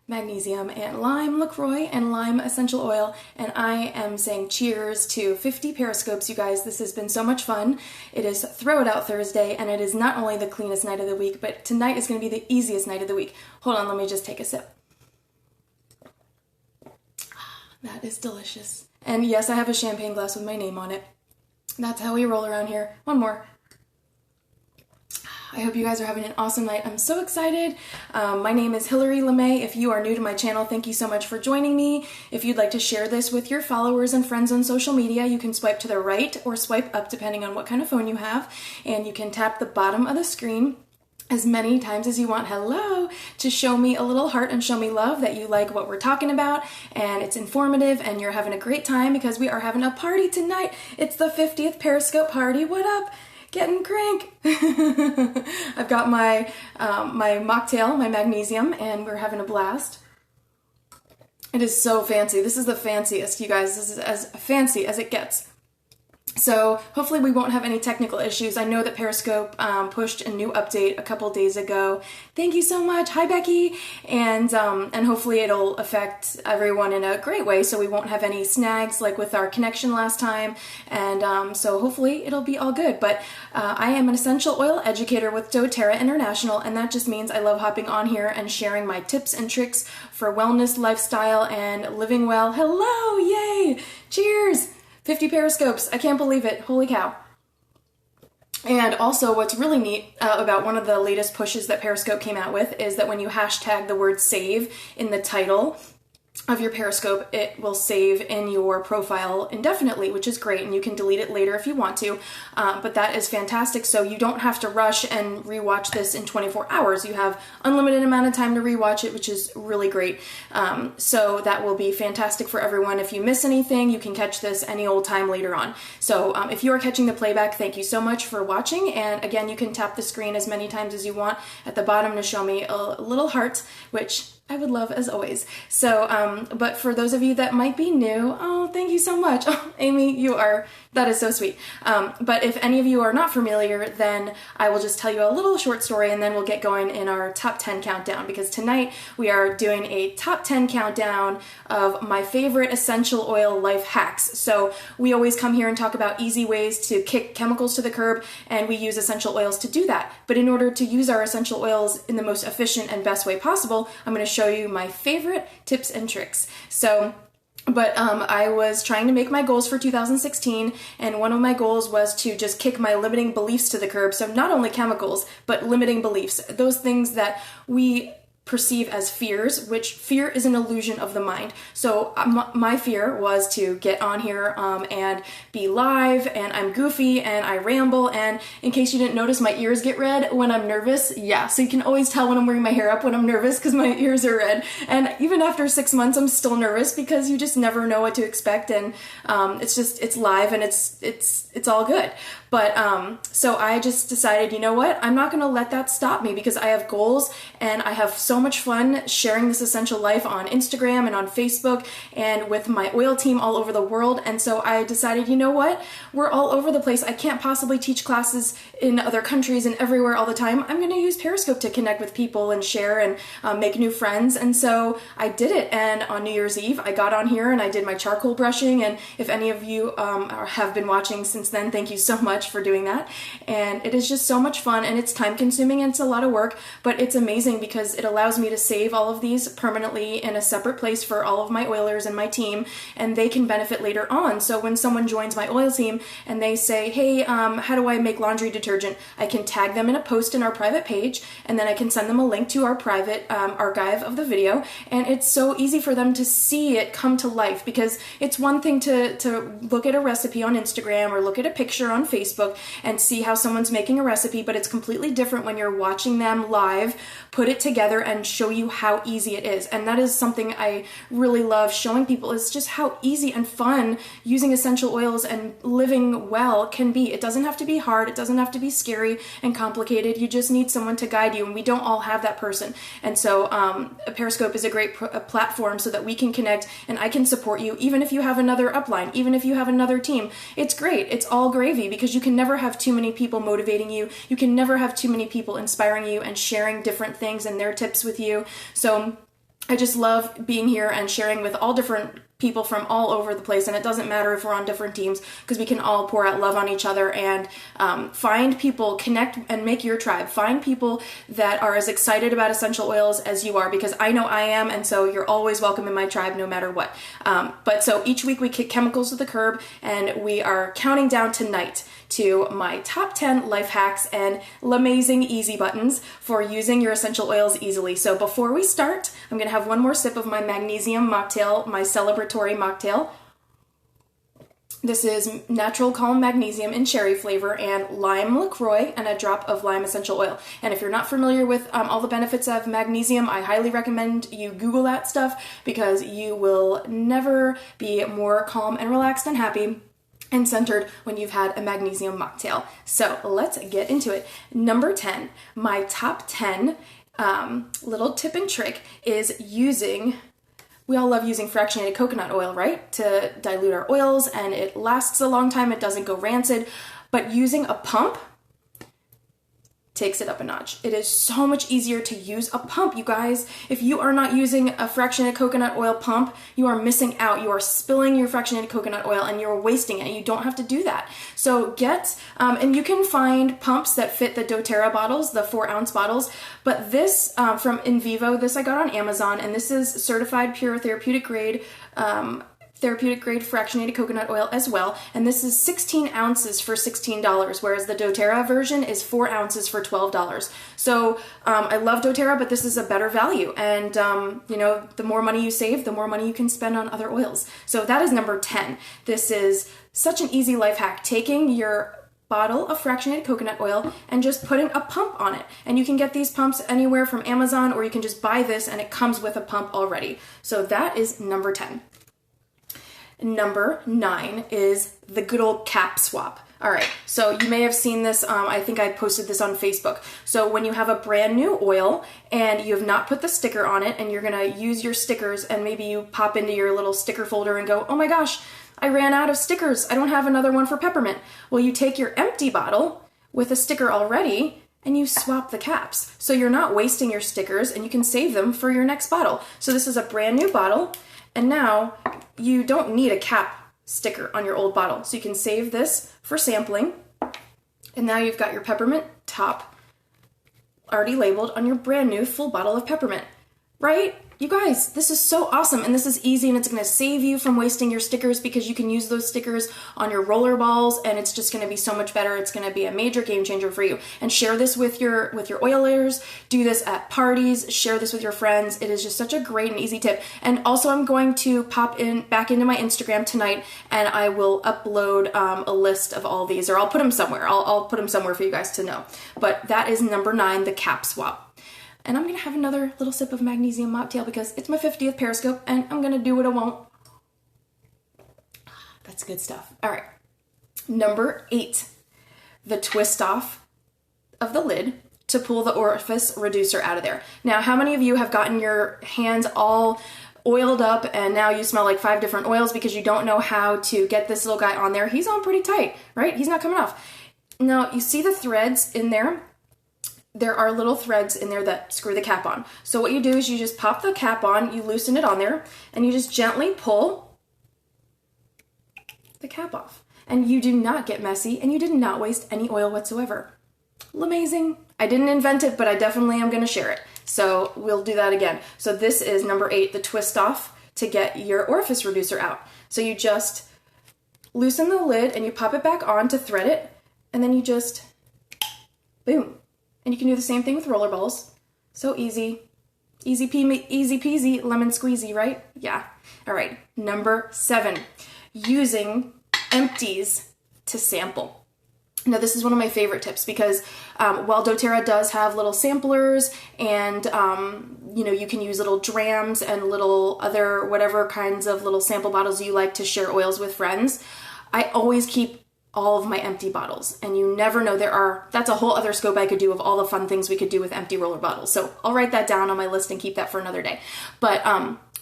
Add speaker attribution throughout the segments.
Speaker 1: magnesium and lime LaCroix and lime essential oil, and I am saying cheers to 50 periscopes, you guys. This has been so much fun. It is Throw It Out Thursday, and it is not only the cleanest night of the week, but tonight is going to be the easiest night of the week. Hold on, let me just take a sip. That is delicious. And yes, I have a champagne glass with my name on it. That's how we roll around here. One more. I hope you guys are having an awesome night. I'm so excited. My name is Hillary LaMay. If you are new to my channel, thank you so much for joining me. If you'd like to share this with your followers and friends on social media, you can swipe to the right or swipe up depending on what kind of phone you have. And you can tap the bottom of the screen as many times as you want, hello, to show me a little heart and show me love that you like what we're talking about and it's informative and you're having a great time because we are having a party tonight. It's the 50th Periscope party. What up? Getting crank. I've got my my mocktail, my magnesium, and we're having a blast. It is so fancy. This is the fanciest, you guys. This is as fancy as it gets. So hopefully we won't have any technical issues. I know that Periscope pushed a new update a couple days ago. Thank you so much. Hi, Becky. And hopefully it'll affect everyone in a great way so we won't have any snags like with our connection last time. And so hopefully it'll be all good. But I am an essential oil educator with doTERRA International, and that just means I love hopping on here and sharing my tips and tricks for wellness, lifestyle, and living well. Hello, yay, cheers. 50 periscopes. I can't believe it. Holy cow. And also what's really neat about one of the latest pushes that Periscope came out with is that when you hashtag the word save in the title of your Periscope, it will save in your profile indefinitely, which is great, and you can delete it later if you want to, but that is fantastic. So you don't have to rush and rewatch this in 24 hours. You have unlimited amount of time to rewatch it, which is really great. So that will be fantastic for everyone. If you miss anything, you can catch this any old time later on. So if you are catching the playback, thank you so much for watching. And again, you can tap the screen as many times as you want at the bottom to show me a little heart, which I would love as always. So, but for those of you that might be new, oh, thank you so much. Oh, Amy, that is so sweet. But if any of you are not familiar, then I will just tell you a little short story and then we'll get going in our top 10 countdown, because tonight we are doing a top 10 countdown of my favorite essential oil life hacks. So we always come here and talk about easy ways to kick chemicals to the curb, and we use essential oils to do that. But in order to use our essential oils in the most efficient and best way possible, I'm going to show you my favorite tips and tricks. So, but I was trying to make my goals for 2016, and one of my goals was to just kick my limiting beliefs to the curb. So not only chemicals, but limiting beliefs, those things that we perceive as fears, which fear is an illusion of the mind. So my fear was to get on here and be live, and I'm goofy and I ramble, and in case you didn't notice, my ears get red when I'm nervous. Yeah, so you can always tell when I'm wearing my hair up when I'm nervous because my ears are red. And even after 6 months, I'm still nervous because you just never know what to expect, and it's live and it's all good. But so I just decided, you know what, I'm not gonna let that stop me, because I have goals and I have so much fun sharing this essential life on Instagram and on Facebook and with my oil team all over the world. And so I decided, you know what, we're all over the place. I can't possibly teach classes in other countries and everywhere all the time. I'm gonna use Periscope to connect with people and share and make new friends. And so I did it. And on New Year's Eve, I got on here and I did my charcoal brushing. And if any of you have been watching since then, thank you so much for doing that. And it is just so much fun, and it's time consuming and it's a lot of work, but it's amazing because it allows me to save all of these permanently in a separate place for all of my oilers and my team, and they can benefit later on. So when someone joins my oil team and they say, hey, how do I make laundry detergent? I can tag them in a post in our private page, and then I can send them a link to our private archive of the video, and it's so easy for them to see it come to life, because it's one thing to look at a recipe on Instagram or look at a picture on Facebook and see how someone's making a recipe, but it's completely different when you're watching them live put it together and show you how easy it is. And that is something I really love showing people, is just how easy and fun using essential oils and living well can be. It doesn't have to be hard, it doesn't have to be scary and complicated. You just need someone to guide you, and we don't all have that person. And so Periscope is a great platform so that we can connect and I can support you even if you have another upline, even if you have another team. It's great. It's all gravy, because you can never have too many people motivating you. You can never have too many people inspiring you and sharing different things and their tips with you. So I just love being here and sharing with all different people from all over the place, and it doesn't matter if we're on different teams, because we can all pour out love on each other and find people, connect and make your tribe. Find people that are as excited about essential oils as you are, because I know I am, and so you're always welcome in my tribe no matter what. But so each week we kick chemicals to the curb, and we are counting down tonight to my top 10 life hacks and LaMayzing easy buttons for using your essential oils easily. So before we start, I'm going to have one more sip of my magnesium mocktail, my celebratory mocktail. This is natural calm magnesium in cherry flavor and lime LaCroix and a drop of lime essential oil. And if you're not familiar with all the benefits of magnesium, I highly recommend you Google that stuff, because you will never be more calm and relaxed and happy and centered when you've had a magnesium mocktail. So let's get into it. Number 10, my top 10 little tip and trick is we all love using fractionated coconut oil, right? To dilute our oils, and it lasts a long time. It doesn't go rancid, but using a pump takes it up a notch. It is so much easier to use a pump, you guys. If you are not using a fractionated coconut oil pump, you are missing out. You are spilling your fractionated coconut oil and you're wasting it. You don't have to do that. So and you can find pumps that fit the doTERRA bottles, the 4-ounce bottles, but this from In Vivo, this I got on Amazon, and this is certified pure therapeutic grade fractionated coconut oil as well, and this is 16 ounces for $16, whereas the doTERRA version is 4 ounces for $12. So I love doTERRA, but this is a better value, and the more money you save, the more money you can spend on other oils. So that is number 10. This is such an easy life hack, taking your bottle of fractionated coconut oil and just putting a pump on it. And you can get these pumps anywhere from Amazon, or you can just buy this and it comes with a pump already. So that is number 10. Number 9 is the good old cap swap. All right, so you may have seen this. I think I posted this on Facebook. So when you have a brand new oil and you have not put the sticker on it, and you're gonna use your stickers, and maybe you pop into your little sticker folder and go, oh my gosh, I ran out of stickers. I don't have another one for peppermint. Well, you take your empty bottle with a sticker already and you swap the caps. So you're not wasting your stickers, and you can save them for your next bottle. So this is a brand new bottle, and now you don't need a cap sticker on your old bottle. So you can save this for sampling. And now you've got your peppermint top already labeled on your brand new full bottle of peppermint, right? You guys, this is so awesome, and this is easy, and it's going to save you from wasting your stickers, because you can use those stickers on your roller balls, and it's just going to be so much better. It's going to be a major game changer for you. And share this with your oilers. Do this at parties. Share this with your friends. It is just such a great and easy tip. And also, I'm going to pop back into my Instagram tonight, and I will upload a list of all these, or I'll put them somewhere. I'll put them somewhere for you guys to know. But that is number 9, the cap swap. And I'm going to have another little sip of magnesium mocktail, because it's my 50th Periscope, and I'm going to do what I want. That's good stuff. All right. Number 8, the twist off of the lid to pull the orifice reducer out of there. Now, how many of you have gotten your hands all oiled up and now you smell like 5 different oils because you don't know how to get this little guy on there? He's on pretty tight, right? He's not coming off. Now, you see the threads in there? There are little threads in there that screw the cap on. So what you do is you just pop the cap on, you loosen it on there, and you just gently pull the cap off. And you do not get messy, and you did not waste any oil whatsoever. LaMayzing. I didn't invent it, but I definitely am going to share it. So we'll do that again. So this is number 8, the twist off to get your orifice reducer out. So you just loosen the lid and you pop it back on to thread it, and then you just, boom. And you can do the same thing with roller balls. So easy. Easy peasy, lemon squeezy, right? Yeah. All right. Number 7, using empties to sample. Now, this is one of my favorite tips, because while doTERRA does have little samplers, and you can use little drams and little other whatever kinds of little sample bottles you like to share oils with friends, I always keep all of my empty bottles, and you never know, that's a whole other scope I could do of all the fun things we could do with empty roller bottles. So I'll write that down on my list and keep that for another day. But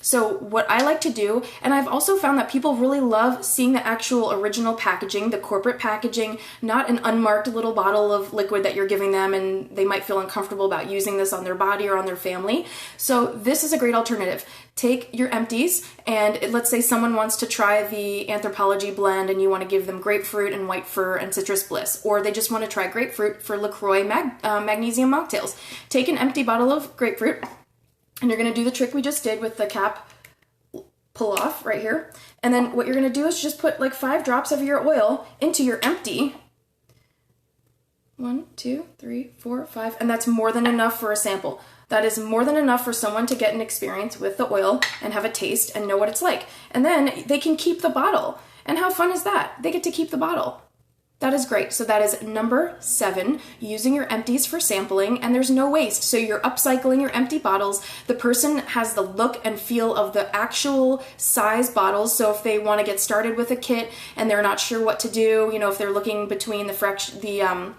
Speaker 1: So what I like to do, and I've also found that people really love seeing the actual original packaging, the corporate packaging, not an unmarked little bottle of liquid that you're giving them and they might feel uncomfortable about using this on their body or on their family. So this is a great alternative. Take your empties, and let's say someone wants to try the Anthropology blend and you want to give them grapefruit and white fir and citrus bliss, or they just want to try grapefruit for LaCroix magnesium mocktails. Take an empty bottle of grapefruit, and you're going to do the trick we just did with the cap pull off right here. And then what you're going to do is just put like 5 drops of your oil into your empty. 1, 2, 3, 4, 5. And that's more than enough for a sample. That is more than enough for someone to get an experience with the oil and have a taste and know what it's like. And then they can keep the bottle. And how fun is that? They get to keep the bottle. That is great. So that is number 7, using your empties for sampling, and there's no waste. So you're upcycling your empty bottles. The person has the look and feel of the actual size bottles. So if they want to get started with a kit and they're not sure what to do, you know, if they're looking between the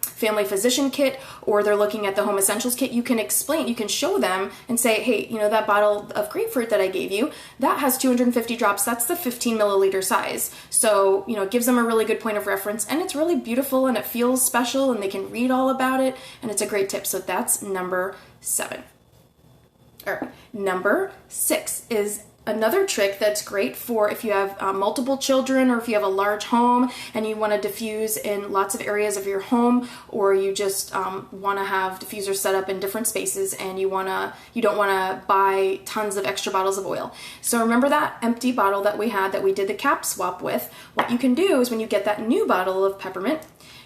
Speaker 1: family physician kit or they're looking at the home essentials kit, you can explain, you can show them and say, hey, you know, that bottle of grapefruit that I gave you, that has 250 drops. That's the 15 milliliter size. So, you know, it gives them a really good point of reference, and it's really beautiful and it feels special and they can read all about it, and it's a great tip. So that's number 7. All right, number 6 is another trick that's great for if you have multiple children, or if you have a large home and you want to diffuse in lots of areas of your home, or you just want to have diffusers set up in different spaces and you don't want to buy tons of extra bottles of oil. So remember that empty bottle that we had that we did the cap swap with? What you can do is when you get that new bottle of peppermint,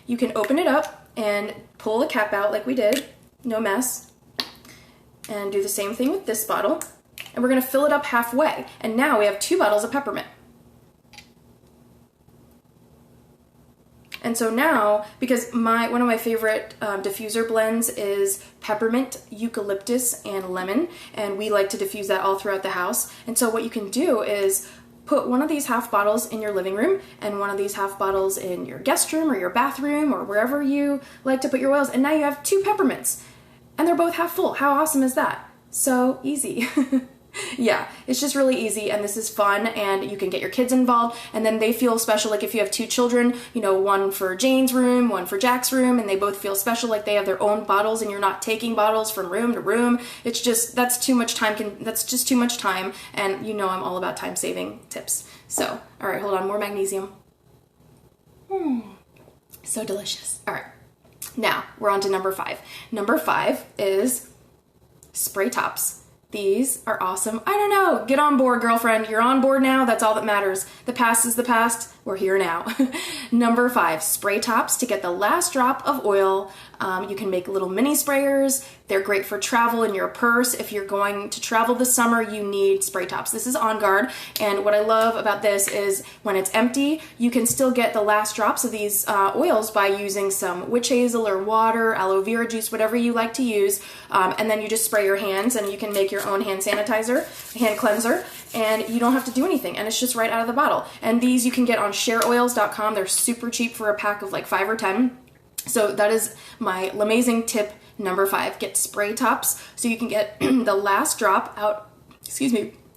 Speaker 1: you can open it up and pull the cap out like we did, no mess, and do the same thing with this bottle. And we're going to fill it up halfway. And now we have 2 bottles of peppermint. And so now, because one of my favorite diffuser blends is peppermint, eucalyptus, and lemon, and we like to diffuse that all throughout the house. And so what you can do is put one of these half bottles in your living room and one of these half bottles in your guest room or your bathroom or wherever you like to put your oils. And now you have 2 peppermints and they're both half full. How awesome is that? So easy. Yeah, it's just really easy, and this is fun, and you can get your kids involved, and then they feel special. Like if you have 2 children, you know, one for Jane's room, one for Jack's room, and they both feel special, like they have their own bottles, and you're not taking bottles from room to room. It's just, that's too much time. That's just too much time, and you know I'm all about time-saving tips. So, all right, hold on, more magnesium. So delicious. All right, now we're on to number 5. Number 5 is spray tops. These are awesome. I don't know. Get on board, girlfriend. You're on board now. That's all that matters. The past is the past. We're here now. Number 5, spray tops to get the last drop of oil. You can make little mini sprayers. They're great for travel in your purse. If you're going to travel this summer, you need spray tops. This is On Guard, and what I love about this is when it's empty, you can still get the last drops of these oils by using some witch hazel or water, aloe vera juice, whatever you like to use, and then you just spray your hands, and you can make your own hand sanitizer, hand cleanser, and you don't have to do anything, and it's just right out of the bottle. And these you can get on shareoils.com. They're super cheap for a pack of like 5 or 10. So that is my LaMayzing tip number 5. Get spray tops so you can get the last drop out,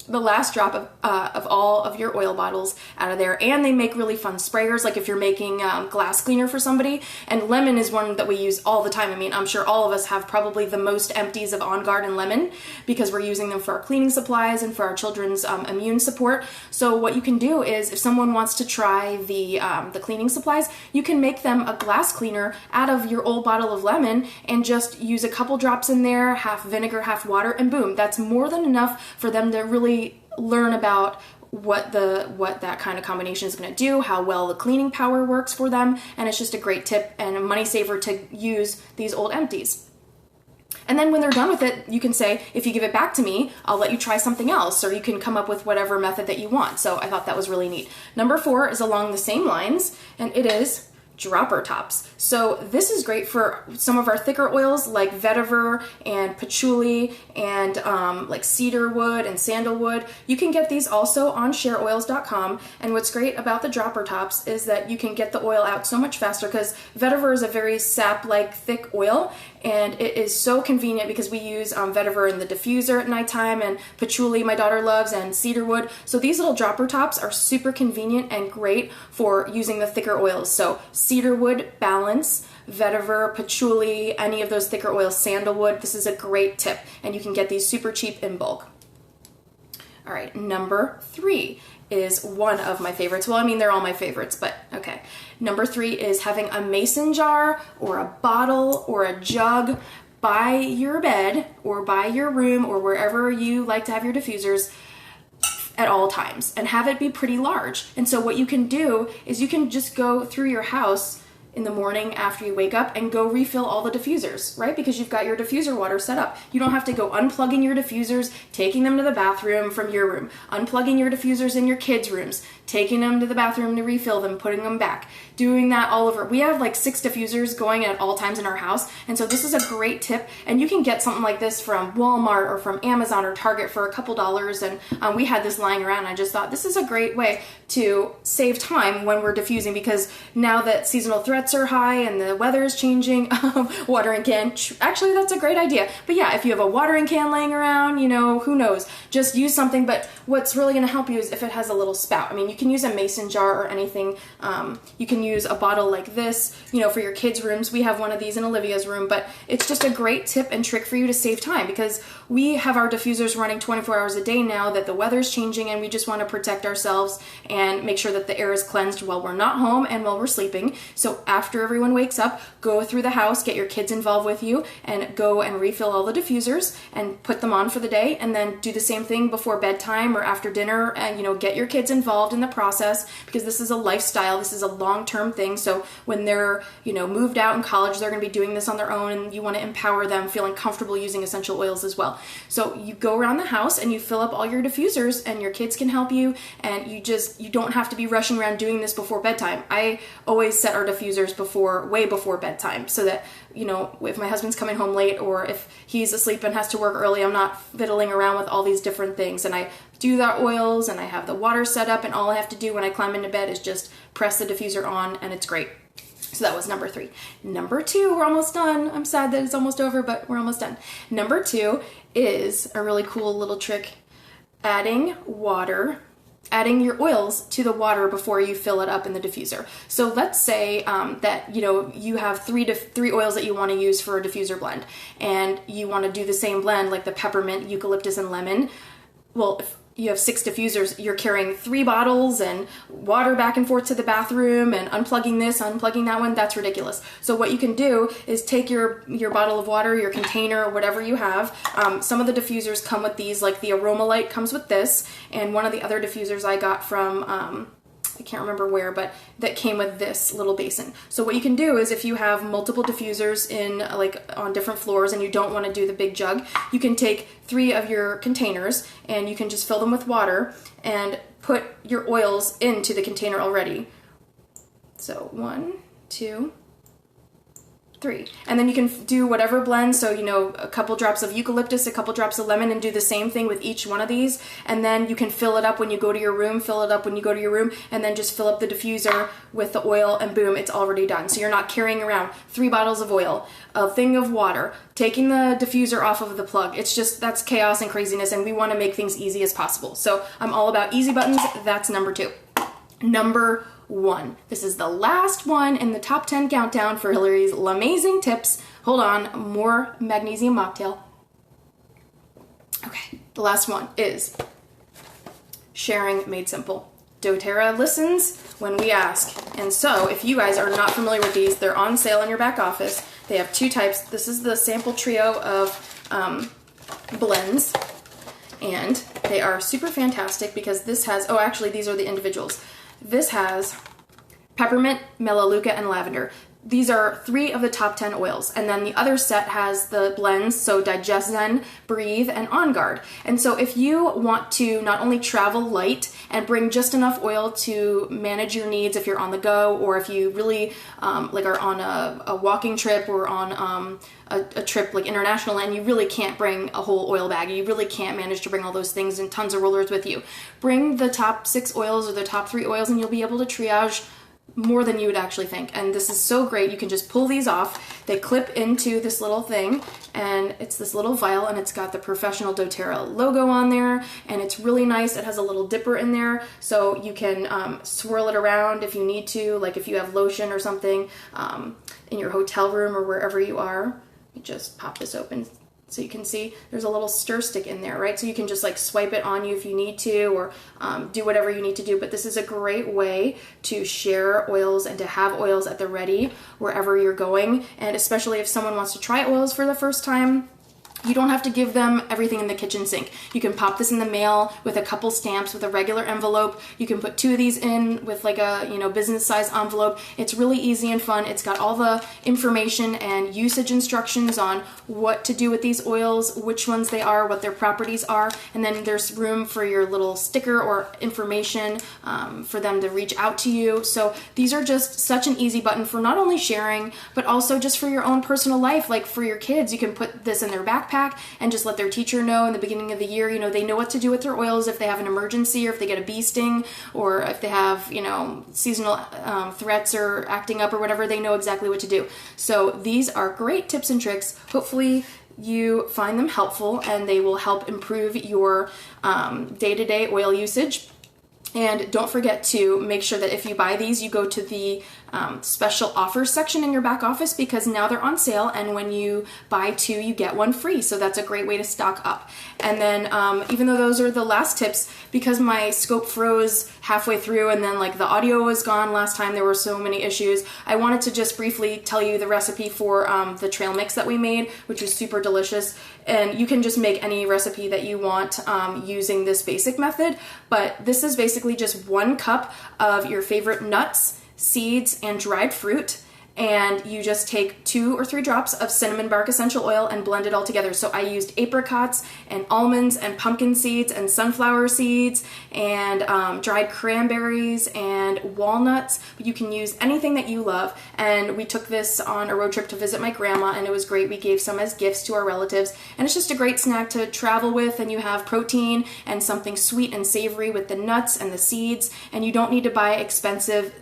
Speaker 1: the last drop of all of your oil bottles out of there. And they make really fun sprayers, like if you're making glass cleaner for somebody. And lemon is one that we use all the time. I mean, I'm sure all of us have probably the most empties of On Guard and lemon because we're using them for our cleaning supplies and for our children's immune support. So what you can do is if someone wants to try the cleaning supplies, you can make them a glass cleaner out of your old bottle of lemon and just use a couple drops in there, half vinegar, half water, and boom, that's more than enough for them to really learn about what that kind of combination is going to do, how well the cleaning power works for them, and it's just a great tip and a money saver to use these old empties. And then when they're done with it, you can say, if you give it back to me, I'll let you try something else, or you can come up with whatever method that you want. So I thought that was really neat. Number 4 is along the same lines, and it is dropper tops. So this is great for some of our thicker oils like vetiver and patchouli and like cedarwood and sandalwood. You can get these also on shareoils.com, and what's great about the dropper tops is that you can get the oil out so much faster because vetiver is a very sap-like thick oil, and it is so convenient because we use vetiver in the diffuser at nighttime, and patchouli my daughter loves, and cedarwood. So these little dropper tops are super convenient and great for using the thicker oils. So cedarwood, balance, vetiver, patchouli, any of those thicker oils, sandalwood. This is a great tip, and you can get these super cheap in bulk. All right, number 3 is one of my favorites. Well, I mean, they're all my favorites, but okay. Number 3 is having a mason jar or a bottle or a jug by your bed or by your room or wherever you like to have your diffusers at all times, and have it be pretty large. And so what you can do is you can just go through your house in the morning after you wake up and go refill all the diffusers, right? Because you've got your diffuser water set up. You don't have to go unplugging your diffusers, taking them to the bathroom from your room, unplugging your diffusers in your kids' rooms, taking them to the bathroom to refill them, putting them back, doing that all over. We have like 6 diffusers going at all times in our house, and so this is a great tip, and you can get something like this from Walmart or from Amazon or Target for a couple dollars, and we had this lying around, and I just thought this is a great way to save time when we're diffusing, because now that seasonal threats are high and the weather is changing, watering can, actually that's a great idea. But yeah, if you have a watering can laying around, you know, who knows, just use something. But what's really going to help you is if it has a little spout. I mean, you can use a mason jar or anything. You can use a bottle like this, you know, for your kids' rooms. We have one of these in Olivia's room, but it's just a great tip and trick for you to save time, because we have our diffusers running 24 hours a day now that the weather's changing, and we just want to protect ourselves and make sure that the air is cleansed while we're not home and while we're sleeping. So after everyone wakes up, go through the house, get your kids involved with you, and go and refill all the diffusers and put them on for the day, and then do the same thing before bedtime or after dinner, and you know, get your kids involved in the process, because this is a lifestyle, this is a long-term thing. So when they're, you know, moved out in college, they're going to be doing this on their own, and you want to empower them feeling comfortable using essential oils as well. So you go around the house and you fill up all your diffusers, and your kids can help you, and you don't have to be rushing around doing this before bedtime. I always set our diffusers way before bedtime, so that, you know, if my husband's coming home late or if he's asleep and has to work early, I'm not fiddling around with all these different things. And I do the oils and I have the water set up, and all I have to do when I climb into bed is just press the diffuser on, and it's great. So that was number 3. Number 2, we're almost done. I'm sad that it's almost over, but we're almost done. Number 2 is a really cool little trick. Adding your oils to the water before you fill it up in the diffuser. So let's say that, you know, you have three oils that you want to use for a diffuser blend, and you want to do the same blend like the peppermint, eucalyptus, and lemon. Well, if you have 6 diffusers, you're carrying 3 bottles and water back and forth to the bathroom and unplugging this, unplugging that one. That's ridiculous. So what you can do is take your bottle of water, your container, whatever you have. Some of the diffusers come with these, like the Aroma Light comes with this, and one of the other diffusers I got from I can't remember where, but that came with this little basin. So what you can do is, if you have multiple diffusers in like on different floors and you don't want to do the big jug, you can take 3 of your containers and you can just fill them with water and put your oils into the container already. So 1, 2, 3. And then you can do whatever blend, so you know, a couple drops of eucalyptus, a couple drops of lemon, and do the same thing with each one of these. And then you can fill it up when you go to your room, and then just fill up the diffuser with the oil, and boom, it's already done. So you're not carrying around 3 bottles of oil, a thing of water, taking the diffuser off of the plug. It's just, that's chaos and craziness, and we want to make things easy as possible. So I'm all about easy buttons. That's number 2. Number 1. This is the last one in the top 10 countdown for Hillary's LaMayzing tips. Hold on, more magnesium mocktail. Okay, the last one is sharing made simple. doTERRA listens when we ask. And so if you guys are not familiar with these, they're on sale in your back office. They have 2 types. This is the sample trio of blends, and they are super fantastic because this has, oh, actually these are the individuals. This has peppermint, melaleuca, and lavender. These are 3 of the top 10 oils. And then the other set has the blends, so Digest Zen, Breathe, and On Guard. And so if you want to not only travel light and bring just enough oil to manage your needs if you're on the go, or if you really like are on a walking trip or on a trip like international and you really can't bring a whole oil bag, you really can't manage to bring all those things and tons of rollers with you, bring the top 6 oils or the top 3 oils and you'll be able to triage more than you would actually think. And this is so great. You can just pull these off. They clip into this little thing, and it's this little vial, and it's got the Professional doTERRA logo on there, and it's really nice. It has a little dipper in there, so you can swirl it around if you need to, like if you have lotion or something in your hotel room or wherever you are. You just pop this open. So you can see there's a little stir stick in there, right? So you can just like swipe it on you if you need to, or do whatever you need to do. But this is a great way to share oils and to have oils at the ready wherever you're going. And especially if someone wants to try oils for the first time, you don't have to give them everything in the kitchen sink. You can pop this in the mail with a couple stamps with a regular envelope. You can put 2 of these in with like a, business size envelope. It's really easy and fun. It's got all the information and usage instructions on what to do with these oils, which ones they are, what their properties are, and then there's room for your little sticker or information for them to reach out to you. So these are just such an easy button for not only sharing, but also just for your own personal life. Like for your kids, you can put this in their backpack and just let their teacher know in the beginning of the year, they know what to do with their oils if they have an emergency, or if they get a bee sting, or if they have, seasonal threats or acting up or whatever, they know exactly what to do. So these are great tips and tricks. Hopefully you find them helpful and they will help improve your day-to-day oil usage. And don't forget to make sure that if you buy these, you go to the special offers section in your back office, because now they're on sale, and when you buy 2, you get 1 free. So that's a great way to stock up. And then even though those are the last tips, because my scope froze halfway through and then like the audio was gone last time, there were so many issues, I wanted to just briefly tell you the recipe for the trail mix that we made, which was super delicious. And you can just make any recipe that you want using this basic method, but this is basically just 1 cup of your favorite nuts, seeds, and dried fruit, and you just take 2 or 3 drops of cinnamon bark essential oil and blend it all together. So I used apricots and almonds and pumpkin seeds and sunflower seeds and dried cranberries and walnuts. You can use anything that you love. And we took this on a road trip to visit my grandma, and it was great. We gave some as gifts to our relatives, and it's just a great snack to travel with, and you have protein and something sweet and savory with the nuts and the seeds, and you don't need to buy expensive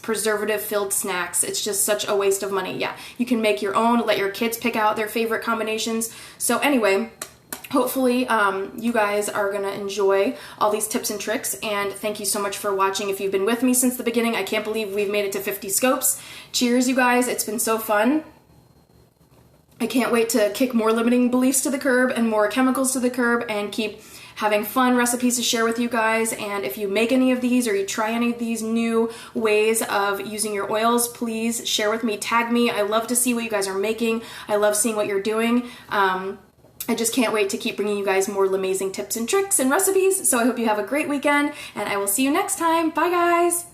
Speaker 1: preservative-filled snacks. It's just such a waste of money. Yeah, you can make your own, let your kids pick out their favorite combinations. So anyway, hopefully you guys are going to enjoy all these tips and tricks, and thank you so much for watching. If you've been with me since the beginning, I can't believe we've made it to 50 scopes. Cheers, you guys. It's been so fun. I can't wait to kick more limiting beliefs to the curb and more chemicals to the curb and keep having fun recipes to share with you guys. And if you make any of these or you try any of these new ways of using your oils, please share with me, tag me. I love to see what you guys are making. I love seeing what you're doing. I just can't wait to keep bringing you guys more LaMayzing tips and tricks and recipes. So I hope you have a great weekend, and I will see you next time. Bye, guys.